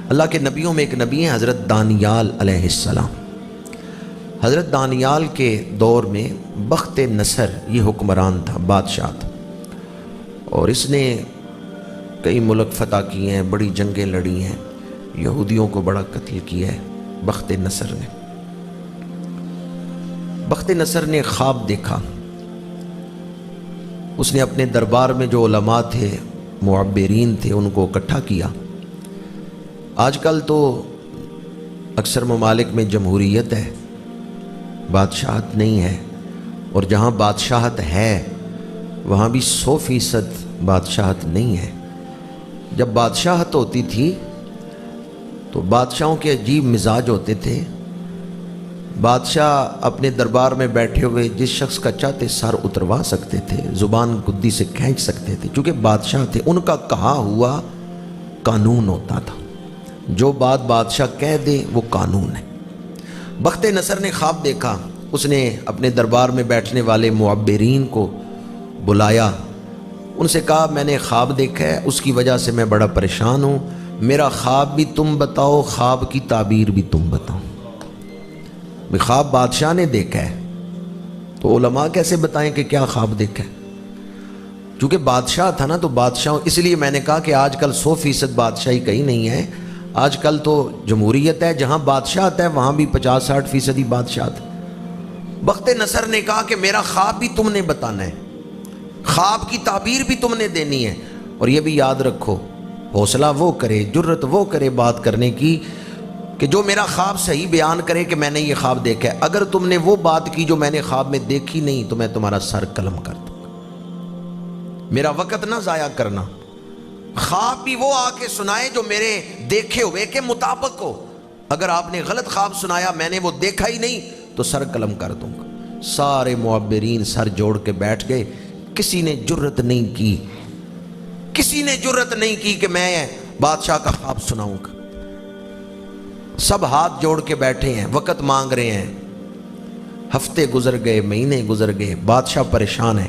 اللہ کے نبیوں میں ایک نبی ہیں حضرت دانیال علیہ السلام۔ حضرت دانیال کے دور میں بخت نصر یہ حکمران تھا، بادشاہ تھا، اور اس نے کئی ملک فتح کیے ہیں، بڑی جنگیں لڑی ہیں، یہودیوں کو بڑا قتل کیا ہے بخت نصر نے۔ بخت نصر نے خواب دیکھا، اس نے اپنے دربار میں جو علماء تھے، معبرین تھے، ان کو اکٹھا کیا۔ آج کل تو اکثر ممالک میں جمہوریت ہے، بادشاہت نہیں ہے، اور جہاں بادشاہت ہے وہاں بھی 100% بادشاہت نہیں ہے۔ جب بادشاہت ہوتی تھی تو بادشاہوں کے عجیب مزاج ہوتے تھے۔ بادشاہ اپنے دربار میں بیٹھے ہوئے جس شخص کا چاہتے سر اتروا سکتے تھے، زبان گدی سے کھینچ سکتے تھے، چونکہ بادشاہ تھے، ان کا کہا ہوا قانون ہوتا تھا، جو بات بادشاہ کہہ دے وہ قانون ہے۔ بخت نصر نے خواب دیکھا، اس نے اپنے دربار میں بیٹھنے والے معبرین کو بلایا، ان سے کہا میں نے خواب دیکھا ہے، اس کی وجہ سے میں بڑا پریشان ہوں، میرا خواب بھی تم بتاؤ، خواب کی تعبیر بھی تم بتاؤ۔ خواب بادشاہ نے دیکھا ہے تو علماء کیسے بتائیں کہ کیا خواب دیکھا ہے؟ چونکہ بادشاہ تھا نا، تو بادشاہ، اس لیے میں نے کہا کہ آج کل 100% بادشاہی کہیں نہیں ہے، آج کل تو جمہوریت ہے، جہاں بادشاہت ہے وہاں بھی 50-60% بادشاہت ہے۔ بخت نصر نے کہا کہ میرا خواب بھی تم نے بتانا ہے، خواب کی تعبیر بھی تم نے دینی ہے، اور یہ بھی یاد رکھو، حوصلہ وہ کرے، جرت وہ کرے بات کرنے کی کہ جو میرا خواب صحیح بیان کرے کہ میں نے یہ خواب دیکھا ہے۔ اگر تم نے وہ بات کی جو میں نے خواب میں دیکھی نہیں تو میں تمہارا سر قلم کر دوں گا۔ میرا وقت نہ ضائع کرنا، خواب بھی وہ آ کے سنائے جو میرے دیکھے ہوئے کے مطابق ہو۔ اگر آپ نے غلط خواب سنایا، میں نے وہ دیکھا ہی نہیں، تو سر قلم کر دوں گا۔ سارے معبرین سر جوڑ کے بیٹھ گئے، کسی نے جرت نہیں کی، کسی نے جرت نہیں کی کہ میں بادشاہ کا خواب سناؤں گا۔ سب ہاتھ جوڑ کے بیٹھے ہیں، وقت مانگ رہے ہیں۔ ہفتے گزر گئے، مہینے گزر گئے، بادشاہ پریشان ہے۔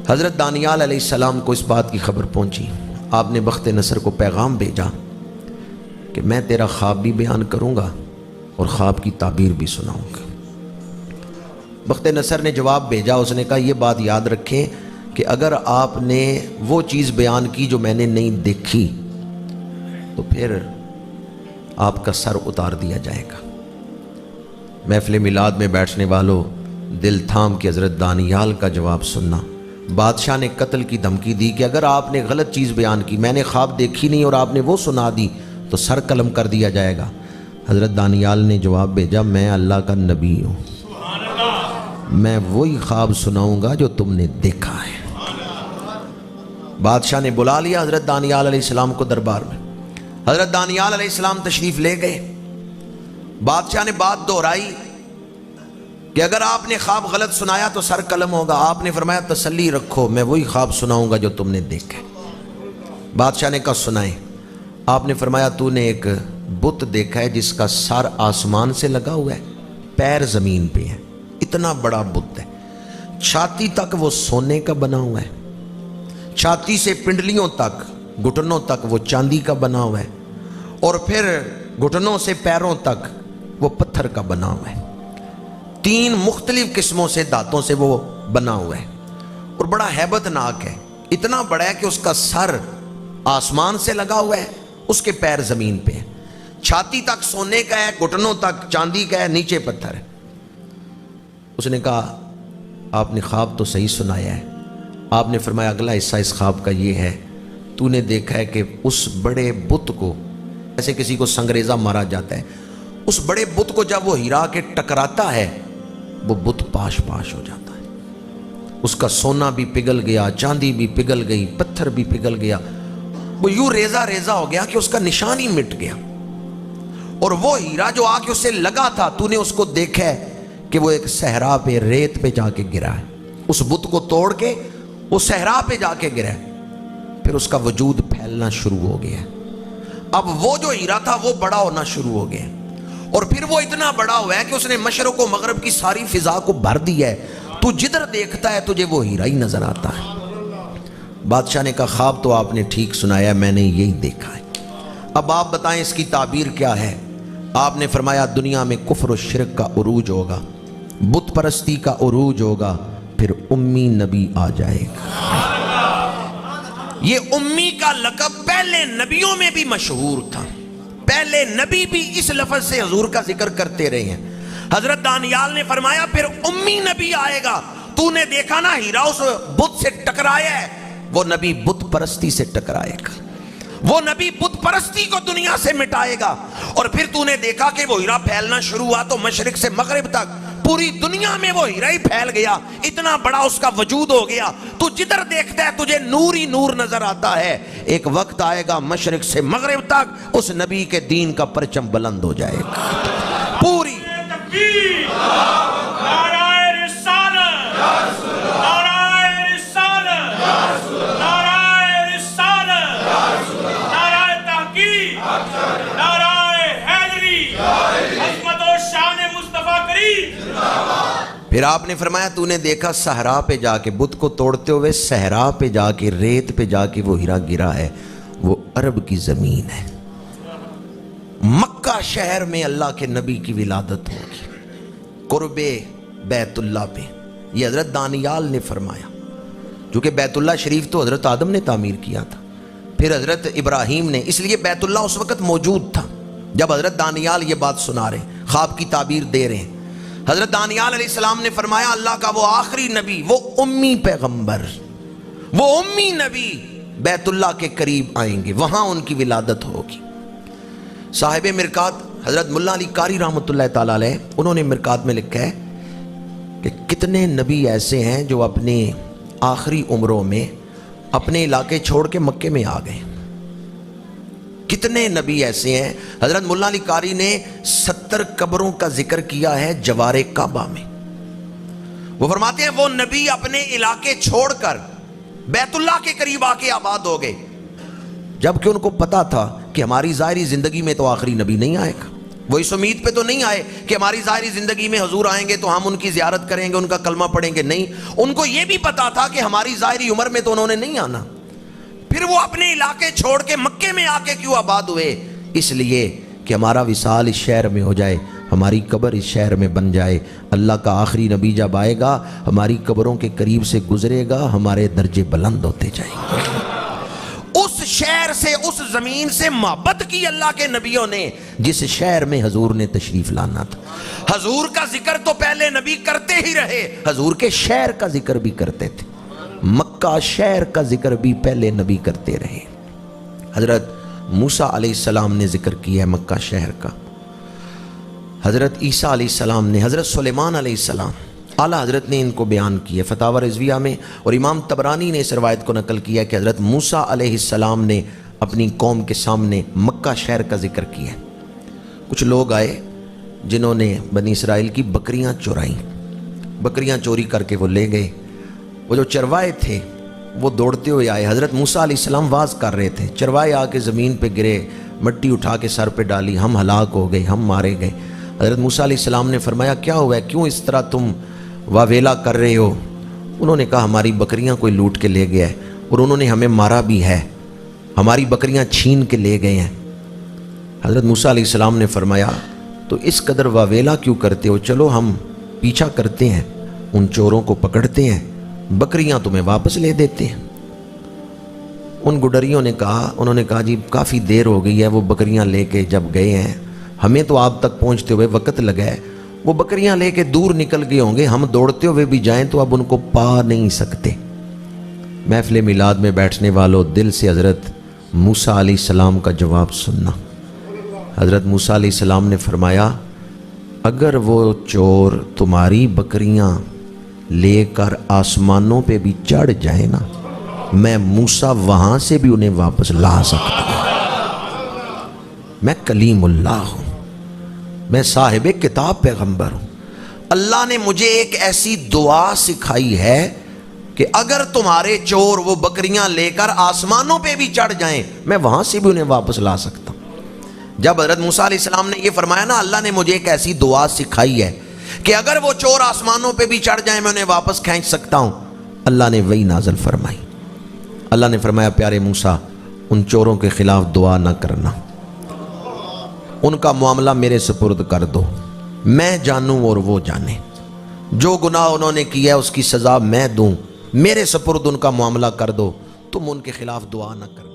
حضرت دانیال علیہ السلام کو اس بات کی خبر پہنچی، آپ نے بخت نصر کو پیغام بھیجا کہ میں تیرا خواب بھی بیان کروں گا اور خواب کی تعبیر بھی سناؤں گا۔ بخت نصر نے جواب بھیجا، اس نے کہا یہ بات یاد رکھیں کہ اگر آپ نے وہ چیز بیان کی جو میں نے نہیں دیکھی تو پھر آپ کا سر اتار دیا جائے گا۔ محفل میلاد میں بیٹھنے والوں، دل تھام کے حضرت دانیال کا جواب سننا۔ بادشاہ نے قتل کی دھمکی دی کہ اگر آپ نے غلط چیز بیان کی، میں نے خواب دیکھی نہیں اور آپ نے وہ سنا دی تو سر قلم کر دیا جائے گا۔ حضرت دانیال نے جواب بھیجا میں اللہ کا نبی ہوں، میں وہی خواب سناؤں گا جو تم نے دیکھا ہے۔ بادشاہ نے بلا لیا حضرت دانیال علیہ السلام کو دربار میں۔ حضرت دانیال علیہ السلام تشریف لے گئے، بادشاہ نے بات دہرائی کہ اگر آپ نے خواب غلط سنایا تو سر قلم ہوگا۔ آپ نے فرمایا تسلی رکھو، میں وہی خواب سناؤں گا جو تم نے دیکھا۔ بادشاہ نے کہا سنائیں۔ آپ نے فرمایا تو نے ایک بت دیکھا ہے جس کا سر آسمان سے لگا ہوا ہے، پیر زمین پہ ہے، اتنا بڑا بت ہے، چھاتی تک وہ سونے کا بنا ہوا ہے، چھاتی سے پنڈلیوں تک، گھٹنوں تک وہ چاندی کا بنا ہوا ہے، اور پھر گھٹنوں سے پیروں تک وہ پتھر کا بنا ہوا ہے، 3 مختلف قسموں سے دھاتوں سے وہ بنا ہوا ہے، اور بڑا ہیبت ناک ہے، اتنا بڑا ہے کہ اس کا سر آسمان سے لگا ہوا ہے، اس کے پیر زمین پہ ہیں، چھاتی تک سونے کا ہے، گھٹنوں تک چاندی کا ہے، نیچے پتھر ہے۔ اس نے کہا آپ نے خواب تو صحیح سنایا ہے۔ آپ نے فرمایا اگلا حصہ اس خواب کا یہ ہے، تو نے دیکھا ہے کہ اس بڑے بت کو، ایسے کسی کو سنگریزہ مارا جاتا ہے، اس بڑے بت کو جب وہ ہیرا کے ٹکراتا ہے وہ بت پاش پاش ہو جاتا ہے، اس کا سونا بھی پگھل گیا، چاندی بھی پگھل گئی، پتھر بھی پگھل گیا، وہ یوں ریزہ ریزہ ہو گیا کہ اس کا نشان ہی مٹ گیا، اور وہ ہیرا جو آ کے اسے لگا تھا تو نے اس کو دیکھا ہے کہ وہ ایک صحرا پہ ریت پہ جا کے گرا ہے، اس بت کو توڑ کے وہ صحرا پہ جا کے گرا ہے، پھر اس کا وجود پھیلنا شروع ہو گیا۔ اب وہ جو ہیرا تھا وہ بڑا ہونا شروع ہو گیا، اور پھر وہ اتنا بڑا ہوا ہے کہ اس نے مشرق و مغرب کی ساری فضا کو بھر دیا ہے، تو جدھر دیکھتا ہے تجھے وہ ہیرا ہی نظر آتا ہے۔ بادشاہ نے کہا خواب تو آپ نے ٹھیک سنایا، میں نے یہی دیکھا ہے۔ اب آپ بتائیں اس کی تعبیر کیا ہے؟ آپ نے فرمایا دنیا میں کفر و شرک کا عروج ہوگا، بت پرستی کا عروج ہوگا، پھر امی نبی آ جائے گا۔ یہ امی کا لقب پہلے نبیوں میں بھی مشہور تھا، پہلے نبی بھی اس لفظ سے حضور کا ذکر کرتے رہے ہیں۔ حضرت دانیال نے فرمایا پھر امی نبی آئے گا۔ تو نے دیکھا نا ہیرا اس بت سے ٹکرایا ہے، وہ نبی بت پرستی سے ٹکرائے گا، وہ نبی بت پرستی کو دنیا سے مٹائے گا۔ اور پھر تو نے دیکھا کہ وہ ہیرا پھیلنا شروع ہوا تو مشرق سے مغرب تک پوری دنیا میں وہ ہیرا ہی پھیل گیا، اتنا بڑا اس کا وجود ہو گیا۔ تو جدھر دیکھتا ہے تجھے نور ہی نور نظر آتا ہے۔ ایک وقت آئے گا مشرق سے مغرب تک اس نبی کے دین کا پرچم بلند ہو جائے گا۔ پوری پھر آپ نے فرمایا تو نے دیکھا صحرا پہ جا کے بت کو توڑتے ہوئے، صحرا پہ جا کے ریت پہ جا کے وہ ہیرا گرا ہے، وہ عرب کی زمین ہے۔ مکہ شہر میں اللہ کے نبی کی ولادت ہوگی، قرب بیت اللہ پہ۔ یہ حضرت دانیال نے فرمایا، کیونکہ بیت اللہ شریف تو حضرت آدم نے تعمیر کیا تھا، پھر حضرت ابراہیم نے، اس لیے بیت اللہ اس وقت موجود تھا جب حضرت دانیال یہ بات سنا رہے ہیں، خواب کی تعبیر دے رہے ہیں۔ حضرت دانیال علیہ السلام نے فرمایا اللہ کا وہ آخری نبی، وہ امی پیغمبر، وہ امی نبی بیت اللہ کے قریب آئیں گے، وہاں ان کی ولادت ہوگی۔ صاحب مرکات حضرت ملا علی قاری رحمۃ اللہ تعالی علیہ، انہوں نے مرکات میں لکھا ہے کہ کتنے نبی ایسے ہیں جو اپنے آخری عمروں میں اپنے علاقے چھوڑ کے مکے میں آ گئے۔ کتنے نبی ایسے ہیں؟ حضرت ملا علی قاری نے 70 قبروں کا ذکر کیا ہے جوار کعبہ میں۔ وہ فرماتے ہیں وہ نبی اپنے علاقے چھوڑ کر بیت اللہ کے قریب آ کے آباد ہو گئے، جبکہ ان کو پتا تھا کہ ہماری ظاہری زندگی میں تو آخری نبی نہیں آئے گا۔ وہ اس امید پہ تو نہیں آئے کہ ہماری ظاہری زندگی میں حضور آئیں گے تو ہم ان کی زیارت کریں گے، ان کا کلمہ پڑھیں گے، نہیں، ان کو یہ بھی پتا تھا کہ ہماری ظاہری عمر میں تو انہوں نے نہیں آنا۔ پھر وہ اپنے علاقے چھوڑ کے مکے میں آ کے کیوں آباد ہوئے؟ اس لیے کہ ہمارا وصال اس شہر میں ہو جائے، ہماری قبر اس شہر میں بن جائے۔ اللہ کا آخری نبی جب آئے گا ہماری قبروں کے قریب سے گزرے گا، ہمارے درجے بلند ہوتے جائیں گے۔ اس شہر سے، اس زمین سے محبت کی اللہ کے نبیوں نے جس شہر میں حضور نے تشریف لانا تھا۔ حضور کا ذکر تو پہلے نبی کرتے ہی رہے، حضور کے شہر کا ذکر بھی کرتے تھے، مکہ شہر کا ذکر بھی پہلے نبی کرتے رہے۔ حضرت موسیٰ علیہ السلام نے ذکر کیا ہے مکہ شہر کا، حضرت عیسیٰ علیہ السلام نے، حضرت سلیمان علیہ السلام، اعلیٰ حضرت نے ان کو بیان کیا فتاوی رضویہ میں، اور امام طبرانی نے اس روایت کو نقل کیا کہ حضرت موسیٰ علیہ السلام نے اپنی قوم کے سامنے مکہ شہر کا ذکر کیا۔ کچھ لوگ آئے جنہوں نے بنی اسرائیل کی بکریاں چورائیں، بکریاں چوری کر کے وہ لے گئے۔ وہ جو چروائے تھے وہ دوڑتے ہوئے آئے، حضرت موسیٰ علیہ السلام واز کر رہے تھے، چروائے آ کے زمین پہ گرے، مٹی اٹھا کے سر پہ ڈالی، ہم ہلاک ہو گئے، ہم مارے گئے۔ حضرت موسیٰ علیہ السلام نے فرمایا کیا ہوا ہے، کیوں اس طرح تم واویلا کر رہے ہو؟ انہوں نے کہا ہماری بکریاں کوئی لوٹ کے لے گیا ہے، اور انہوں نے ہمیں مارا بھی ہے، ہماری بکریاں چھین کے لے گئے ہیں۔ حضرت موسیٰ علیہ السلام نے فرمایا تو اس قدر واویلا کیوں کرتے ہو، چلو ہم پیچھا کرتے ہیں، ان چوروں کو پکڑتے ہیں، بکریاں تمہیں واپس لے دیتے ہیں۔ ان گڈریوں نے کہا، انہوں نے کہا جی کافی دیر ہو گئی ہے، وہ بکریاں لے کے جب گئے ہیں، ہمیں تو آپ تک پہنچتے ہوئے وقت لگا ہے، وہ بکریاں لے کے دور نکل گئے ہوں گے، ہم دوڑتے ہوئے بھی جائیں تو اب ان کو پا نہیں سکتے۔ محفل میلاد میں بیٹھنے والوں، دل سے حضرت موسیٰ علیہ السلام کا جواب سننا۔ حضرت موسیٰ علیہ السلام نے فرمایا اگر وہ چور تمہاری بکریاں لے کر آسمانوں پہ بھی چڑھ جائے نا، میں موسیٰ وہاں سے بھی انہیں واپس لا سکتا ہوں۔ میں کلیم اللہ ہوں، میں صاحب کتاب پیغمبر ہوں۔ اللہ نے مجھے ایک ایسی دعا سکھائی ہے کہ اگر تمہارے چور وہ بکریاں لے کر آسمانوں پہ بھی چڑھ جائیں، میں وہاں سے بھی انہیں واپس لا سکتا ہوں۔ جب حضرت موسیٰ علیہ السلام نے یہ فرمایا نا اللہ نے مجھے ایک ایسی دعا سکھائی ہے کہ اگر وہ چور آسمانوں پہ بھی چڑھ جائیں میں انہیں واپس کھینچ سکتا ہوں، اللہ نے وہی نازل فرمائی۔ اللہ نے فرمایا پیارے موسیٰ ان چوروں کے خلاف دعا نہ کرنا، ان کا معاملہ میرے سپرد کر دو، میں جانوں اور وہ جانے، جو گناہ انہوں نے کیا ہے اس کی سزا میں دوں، میرے سپرد ان کا معاملہ کر دو، تم ان کے خلاف دعا نہ کرو۔